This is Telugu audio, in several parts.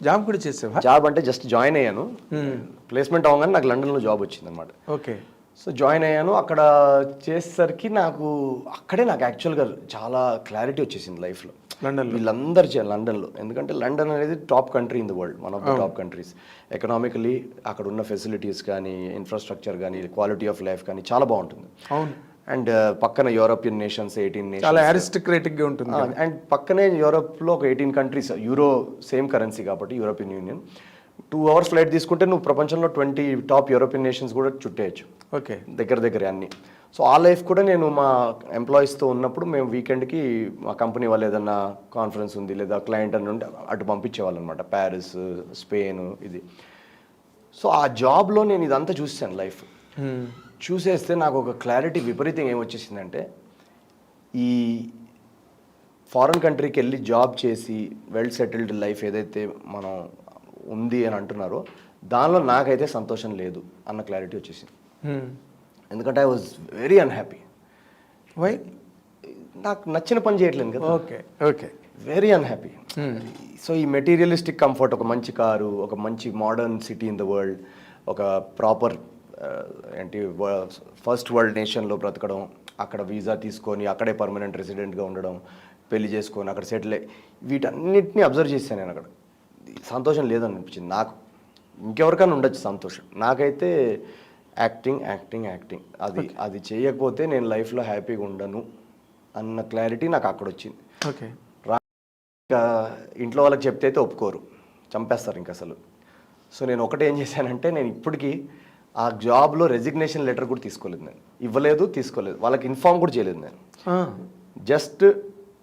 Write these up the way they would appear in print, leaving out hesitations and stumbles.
జాబ్ కూడా చేసావా? జాబ్ అంటే జస్ట్ జాయిన్ అయ్యాను, ప్లేస్మెంట్ అవ్వగానే నాకు లండన్లో జాబ్ వచ్చింది అనమాట. ఓకే. సో జాయిన్ అయ్యాను. అక్కడ చేసేసరికి నాకు అక్కడే నాకు యాక్చువల్గా చాలా క్లారిటీ వచ్చేసింది లైఫ్లో. లండన్ వీళ్ళందరూ లండన్లో, ఎందుకంటే లండన్ అనేది top country in the world, one of the top countries. Economically అక్కడ ఉన్న ఫెసిలిటీస్ కానీ, ఇన్ఫ్రాస్ట్రక్చర్ కానీ, క్వాలిటీ ఆఫ్ లైఫ్ కానీ చాలా బాగుంటుంది. అవును. అండ్ పక్కన యూరోపియన్ నేషన్స్ 18 నేషన్స్, చాలా అరిస్టోక్రాటిక్గా ఉంటుంది. అండ్ పక్కనే యూరోప్లో ఒక 18 కంట్రీస్, యూరో సేమ్ కరెన్సీ కాబట్టి యూరోపియన్ యూనియన్. 2 hours ఫ్లైట్ తీసుకుంటే నువ్వు ప్రపంచంలో 20 టాప్ యూరోపియన్ నేషన్స్ కూడా చుట్టేయచ్చు. ఓకే. దగ్గర అన్ని. సో ఆ లైఫ్ కూడా నేను మా ఎంప్లాయీస్తో ఉన్నప్పుడు మేము వీకెండ్కి మా కంపెనీ వాళ్ళు ఏదన్నా కాన్ఫరెన్స్ ఉంది లేదా క్లయింట్ అని ఉంటే అటు పంపించేవాళ్ళు అనమాట, ప్యారిస్, స్పెయిన్ ఇది. సో ఆ జాబ్లో నేను ఇదంతా చూసాను లైఫ్. చూసేస్తే నాకు ఒక క్లారిటీ విపరీతంగా ఏమొచ్చేసిందంటే, ఈ ఫారెన్ కంట్రీకి వెళ్ళి జాబ్ చేసి వెల్ సెటిల్డ్ లైఫ్ ఏదైతే మనం ఉంది అని అంటున్నారో దానిలో నాకైతే సంతోషం లేదు అన్న క్లారిటీ వచ్చేసింది. ఎందుకంటే I was very unhappy. Why? నాకు నచ్చిన పని చేయట్లేదు కదా. Okay okay. Very unhappy. So ఈ మెటీరియలిస్టిక్ కంఫర్ట్, ఒక మంచి కారు, ఒక మంచి modern city in the world, ఒక ప్రాపర్ ఏంటి ఫస్ట్ వరల్డ్ నేషన్లో బ్రతకడం, అక్కడ వీసా తీసుకొని అక్కడే పర్మనెంట్ రెసిడెంట్గా ఉండడం, పెళ్లి చేసుకొని అక్కడ సెటిల్ అయ్యి, వీటన్నిటిని అబ్జర్వ్ చేశాను నేను. అక్కడ సంతోషం లేదనిపించింది నాకు. ఇంకెవరికైనా ఉండొచ్చు సంతోషం, నాకైతే యాక్టింగ్. అది చేయకపోతే నేను లైఫ్లో హ్యాపీగా ఉండను అన్న క్లారిటీ నాకు అక్కడ వచ్చింది. ఓకే. ఇంకా ఇంట్లో వాళ్ళకి చెప్తే అయితే ఒప్పుకోరు, చంపేస్తారు ఇంక అసలు. సో నేను ఒకటి ఏం చేశానంటే, నేను ఇప్పటికీ ఆ జాబ్లో రెసిగ్నేషన్ లెటర్ కూడా తీసుకోలేదు, నేను తీసుకోలేదు, వాళ్ళకి ఇన్ఫార్మ్ కూడా చేయలేదు నేను. జస్ట్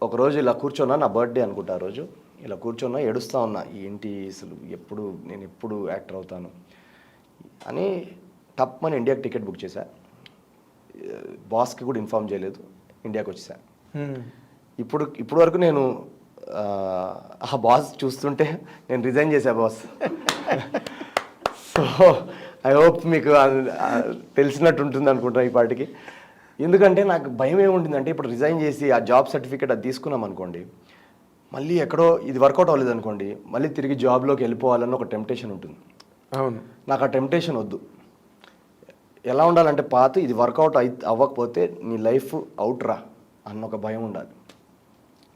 ఒకరోజు ఇలా కూర్చున్నా, నా బర్త్డే అనుకుంటా ఆ రోజు, ఇలా కూర్చున్నా ఏడుస్తూ ఉన్నా, ఏంటి అసలు నేను ఎప్పుడు యాక్టర్ అవుతాను అని టప్మని ఇండియాకి టికెట్ బుక్ చేశా. బాస్కి కూడా ఇన్ఫార్మ్ చేయలేదు, ఇండియాకి వచ్చేసా. ఇప్పుడు వరకు నేను ఆ బాస్ చూస్తుంటే నేను రిజైన్ చేశా బాస్. సో ఐ హోప్ మీకు తెలిసినట్టు ఉంటుంది అనుకుంటా ఈ పాటికి. ఎందుకంటే నాకు భయం ఏముంటుందంటే, ఇప్పుడు రిజైన్ చేసి ఆ జాబ్ సర్టిఫికేట్ అది తీసుకున్నాం అనుకోండి, మళ్ళీ ఎక్కడో ఇది వర్కౌట్ అవ్వలేదు అనుకోండి, మళ్ళీ తిరిగి జాబ్లోకి వెళ్ళిపోవాలని ఒక టెంప్టేషన్ ఉంటుంది. అవును. నాకు ఆ టెంప్టేషన్ వద్దు. ఎలా ఉండాలంటే, ఇది వర్కౌట్ అవ్వకపోతే నీ లైఫ్ అవుట్ రా అన్న ఒక భయం ఉండాలి.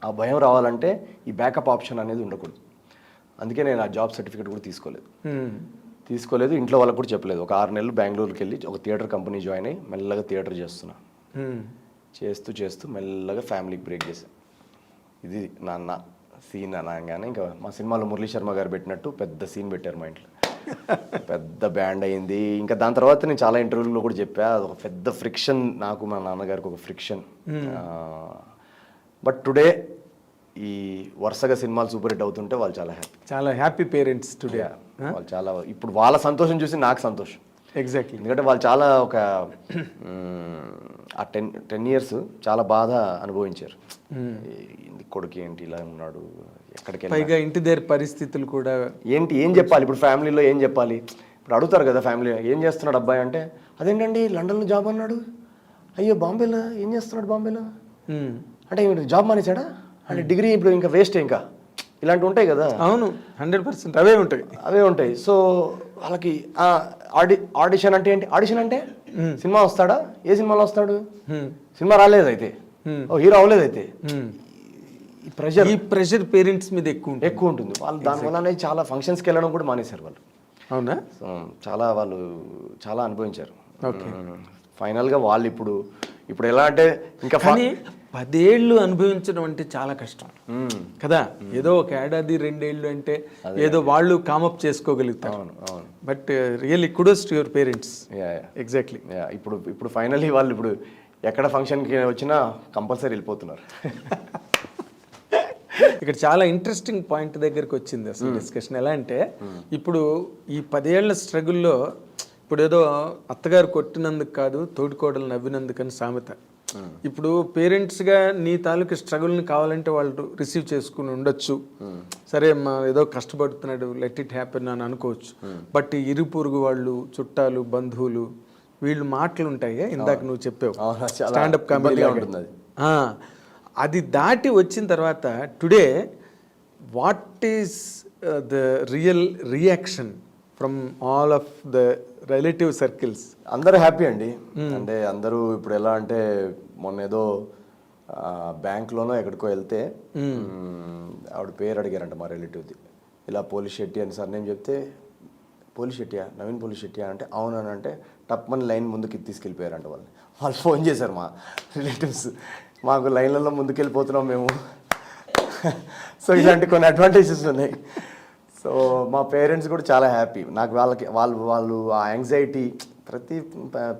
ఆ భయం రావాలంటే ఈ బ్యాకప్ ఆప్షన్ అనేది ఉండకూడదు. అందుకే నేను ఆ జాబ్ సర్టిఫికేట్ కూడా తీసుకోలేదు. ఇంట్లో వాళ్ళకి కూడా చెప్పలేదు. ఒక 6 నెలలు బెంగళూరుకి వెళ్ళి ఒక థియేటర్ కంపెనీ జాయిన్ అయ్యి మెల్లగా థియేటర్ చేస్తున్నా. చేస్తూ మెల్లగా ఫ్యామిలీకి బ్రేక్ చేశాను. ఇది నాన్న సీన్ అనగానే ఇంకా మా సినిమాలో మురళీ శర్మ గారు పెట్టినట్టు పెద్ద సీన్ పెట్టారు మా ఇంట్లో. పెద్ద బ్యాండ్ అయింది. ఇంకా దాని తర్వాత నేను చాలా ఇంటర్వ్యూలో కూడా చెప్పా, ఒక పెద్ద ఫ్రిక్షన్ నాకు మా నాన్నగారికి, ఒక ఫ్రిక్షన్. బట్ టుడే ఈ వరుసగా సినిమాలు సూపర్ హిట్ అవుతుంటే వాళ్ళు చాలా హ్యాపీ పేరెంట్స్ టుడే. వాళ్ళు చాలా, ఇప్పుడు వాళ్ళ సంతోషం చూసి నాకు సంతోషం. ఎగ్జాక్ట్లీ. ఎందుకంటే వాళ్ళు చాలా ఒక ఆ 10 years చాలా బాధ అనుభవించారు. కొడుకు ఏంటి ఇలా ఉన్నాడు, ఎక్కడికి పైగా ఇంటి దగ్గర పరిస్థితులు కూడా ఏం చెప్పాలి ఇప్పుడు ఫ్యామిలీలో, ఏం చెప్పాలి? ఇప్పుడు అడుగుతారు కదా ఫ్యామిలీ, ఏం చేస్తున్నాడు అబ్బాయి అంటే, అదేంటండి లండన్లో జాబ్ అన్నాడు, అయ్యో బాంబేలో ఏం చేస్తున్నాడు, బాంబేలో అంటే జాబ్ మానేశాడా అంటే, డిగ్రీ ఇప్పుడు ఇంకా వేస్ట్, ఇంకా ఇలాంటివి ఉంటాయి కదా. అవును, 100% అవే ఉంటాయి. సో వాళ్ళకి ఆడిషన్ అంటే ఏంటి, ఆడిషన్ అంటే సినిమా వస్తాడా, ఏ సినిమాలో వస్తాడు, సినిమా రాలేదు అయితే, హీరో అవ్వలేదు అయితే, ఈ ప్రెషర్ పేరెంట్స్ మీద ఎక్కువ ఉంటుంది. వాళ్ళు దానివల్ల చాలా ఫంక్షన్స్కి వెళ్ళడం కూడా మానేశారు వాళ్ళు. అవునా? వాళ్ళు చాలా అనుభవించారు. ఫైనల్గా వాళ్ళు ఇప్పుడు ఎలా అంటే, ఇంకా 10 ఏళ్ళు అనుభవించడం అంటే చాలా కష్టం కదా. ఏదో ఒక ఏడాది 2 ఏళ్ళు అంటే ఏదో వాళ్ళు కామప్ చేసుకోగలుగుతారు. But really kudos to your parents. Exactly. ఇప్పుడు ఫైనల్లీ వాళ్ళు ఇప్పుడు ఎక్కడ ఫంక్షన్కి వచ్చినా కంపల్సరీ వెళ్ళిపోతున్నారు. ఇక్కడ చాలా ఇంట్రెస్టింగ్ పాయింట్ దగ్గరికి వచ్చింది అసలు డిస్కషన్. ఎలా అంటే, ఇప్పుడు ఈ 10 ఏళ్ల స్ట్రగుల్లో ఇప్పుడు ఏదో అత్తగారు కొట్టినందుకు కాదు తోటికోడలు నవ్వినందుకని సామెత. ఇప్పుడు పేరెంట్స్గా నీ తాలూకు స్ట్రగుల్ని కావాలంటే వాళ్ళు రిసీవ్ చేసుకుని ఉండొచ్చు, సరే మా ఏదో కష్టపడుతున్నాడు లెట్ ఇట్ హ్యాపెన్ అని అనుకోవచ్చు. బట్ ఇరుగు పొరుగు వాళ్ళు, చుట్టాలు, బంధువులు, వీళ్ళు మాటలు ఉంటాయి. ఇందాక నువ్వు చెప్పావు స్టాండప్ కామెడీ ఉంటుంది, అది దాటి వచ్చిన తర్వాత today what is the real reaction from all of the relative circles? అందరూ హ్యాపీ అండి. అంటే అందరూ ఇప్పుడు ఎలా అంటే మొన్న ఏదో బ్యాంక్లోనో ఎక్కడికో వెళ్తే ఆవిడ పేరు అడిగారంట మా రిలేటివ్ది. ఇలా పోలీస్ శెట్టి అని సార్ నేను చెప్తే, పోలీస్ శెట్టియా, నవీన్ పోలీస్ శెట్టియా అంటే అవునని అంటే టప్మని లైన్ ముందుకి తీసుకెళ్ళిపోయారంట వాళ్ళు ఫోన్ చేశారు మా రిలేటివ్స్, మాకు లైన్లలో ముందుకెళ్ళిపోతున్నాం మేము. సో ఇలాంటి కొన్ని అడ్వాంటేజెస్ ఉన్నాయి. సో మా పేరెంట్స్ కూడా చాలా హ్యాపీ. నాకు వాళ్ళు ఆ యాంగ్జైటీ, ప్రతి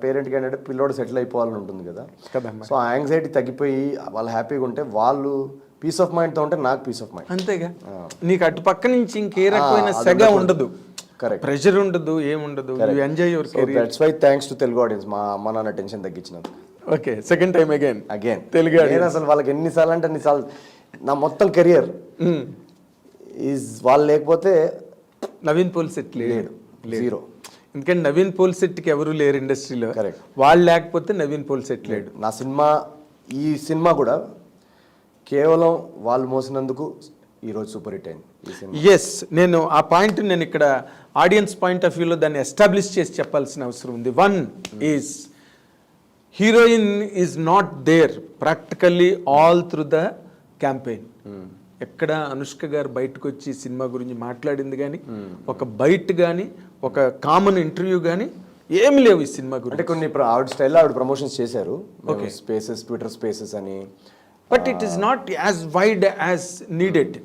పేరెంట్కి ఏంటంటే పిల్లోడు సెటిల్ అయిపోవాలని ఉంటుంది కదా. సో ఆ యాంగ్జైటీ తగ్గిపోయి వాళ్ళు హ్యాపీగా ఉంటే, వాళ్ళు పీస్ ఆఫ్ మైండ్తో ఉంటే నాకు పీస్ ఆఫ్ మైండ్. అంతేగా, నీకు అటు పక్క నుంచి ఇంకే రకమైన సెగ ఉండదు, కరెక్ట్, ప్రెషర్ ఉండదు, ఏముండదు. You enjoy your career. That's why thanks to Telugu audience, మా అమ్మ నాన్న టెన్షన్ తగ్గించినందుకు. Okay, second time again Telugu నేను అసలు వాళ్ళకి ఎన్నిసార్లు అంటే అన్నిసార్లు నా మొత్తం కెరియర్ ఈజ్ వాళ్ళు లేకపోతే నవీన్ పోల్సెట్ లేడు, జీరో. ఎందుకంటే నవీన్ పోల్సెట్కి ఎవరు లేరు ఇండస్ట్రీలో, కరెక్ట్. వాళ్ళు లేకపోతే నవీన్ పోల్సెట్ లేడు. నా సినిమా, ఈ సినిమా కూడా కేవలం వాళ్ళు మోసినందుకు ఈరోజు సూపర్ హిట్ అయింది ఈ సినిమా. ఎస్, నేను ఆ పాయింట్ నేను ఇక్కడ ఆడియన్స్ పాయింట్ ఆఫ్ వ్యూలో దాన్ని ఎస్టాబ్లిష్ చేసి చెప్పాల్సిన అవసరం ఉంది. One is heroine is not there practically all through the campaign. ఎక్కడ అనుష్క గారు బయటకు వచ్చి సినిమా గురించి మాట్లాడింది కానీ, ఒక బయట కానీ, ఒక కామన్ ఇంటర్వ్యూ కానీ ఏమి లేవు ఈ సినిమా గురించి. అంటే కొన్ని ఆవిడ స్టైల్లో ఆవిడ ప్రమోషన్స్ చేశారు, స్పేసెస్, ట్విట్టర్ స్పేసెస్ అని, but it is not as wide as needed.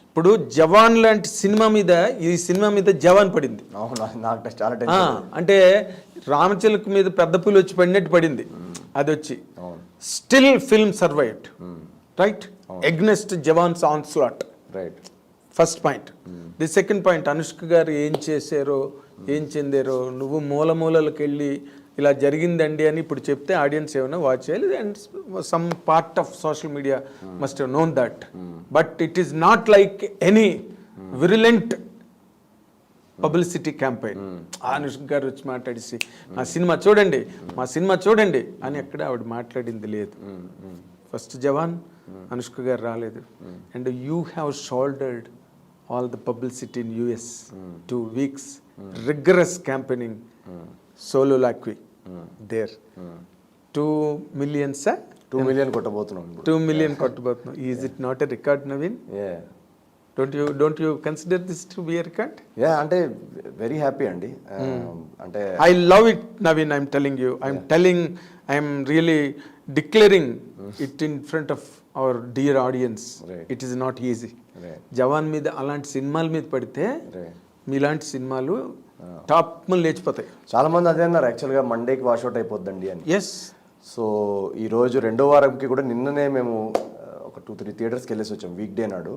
ఇప్పుడు జవాన్ లాంటి సినిమా మీద ఈ సినిమా మీద జవాన్ పడింది. అవును, నాకు చాలా అంటే రామచిలక మీద పెద్ద పులి వచ్చి పడినట్టు పడింది. అది వచ్చి still film survived, right, against jawans onslaught, right. First point. The second point, Anushka గారు ఏం చేశారో, ఏం చెందారో, నువ్వు మూలకి వెళ్ళి ఇలా జరిగిందండి అని ఇప్పుడు చెప్తే ఆడియన్స్ ఏమైనా వాచ్ చేయాలి. And some part of social media must have known that. But it is not like any virulent publicity campaign. Anushka గారు వచ్చి మాట్లాడేసి మా సినిమా చూడండి అని ఎక్కడ ఆవిడ మాట్లాడింది లేదు. ఫస్ట్ జవాన్, అనుష్క గారు రాలేదు. And you have shouldered all the publicity in US 2 weeks, rigorous campaigning, solo lacquey there. 2 million, sir? 2 million కొట్టబోతున్నాం. 2 million కొట్టబోతున్నాం. Is it not a record, Naveen? Yeah. Don't you consider this to be a record? Yeah, అంటే వెరీ హ్యాపీ అండి. అంటే I love it, Naveen. I'm really declaring it in front of our dear audience. Right. It is not easy. Right. జవాన్ మీద అలాంటి సినిమాల మీద పడితే మీలాంటి సినిమాలు టాప్ లేచిపోతాయి. చాలా మంది అదే అన్నారు యాక్చువల్గా, మండేకి వాష్అవుట్ అయిపోద్దండి అని. ఎస్. సో ఈరోజు రెండో వారంకి కూడా నిన్ననే మేము ఒక 2-3 థియేటర్స్కి వెళ్ళేసి వచ్చాం, వీక్ డే నాడు.